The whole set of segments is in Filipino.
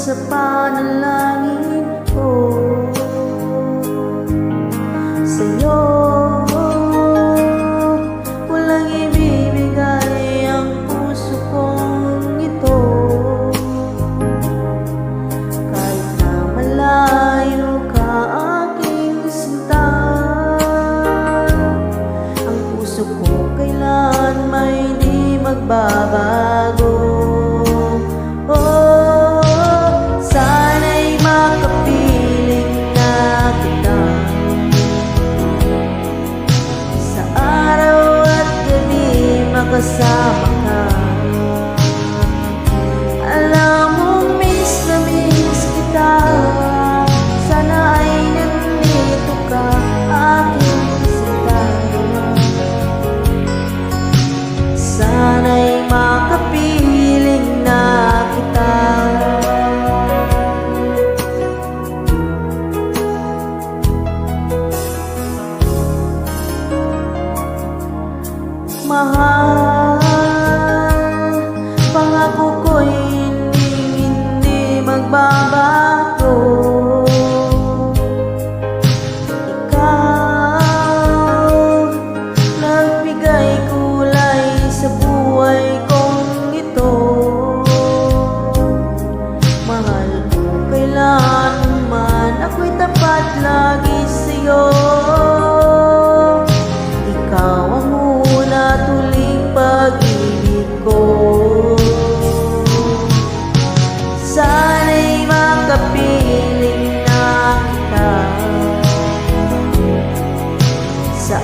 sa panalangin ko sa'yo. Walang ibibigay ang puso kong ito, kahit na malayo ka aking sinta. Ang puso ko kailan may di magbabago. Sana'y makapiling na kita sa araw at gabi, makasama ka. Alam mo, miss na miss kita. Sana ay nandito ka, aking sinta. Sana'y makapiling na kita. Mahal, pangako ko'y hindi magbabago. Ikaw, nagbigay kulay sa buhay kong ito. Mahal ko kailanman, ako'y tapat lagi sa'yo. Ikaw ang tuling pag-ibig ko. Sana'y makapiling na kita sa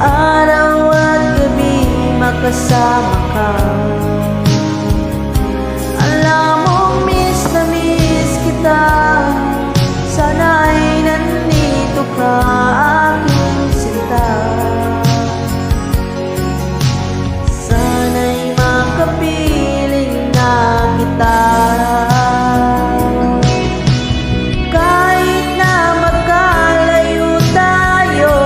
araw at gabi, makasama ka. Alam mo, miss na miss kita. Sana'y nandito ka, aking sinta. Kapiling na kita. Kahit na magkalayo tayo,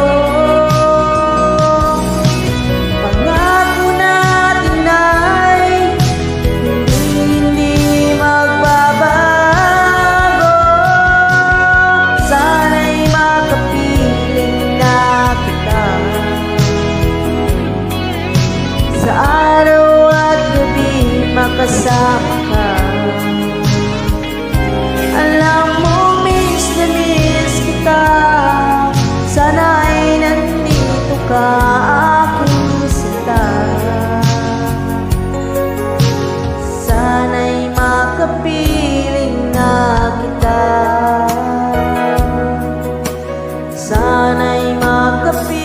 pangako natin ay hindi magbabago. Sana'y makapiling na kita sa araw makasama ka. Alam mo, miss na miss kita. Sana'y nandito ka, aking sinta. Sana'y makapiling na kita. Sana'y makapiling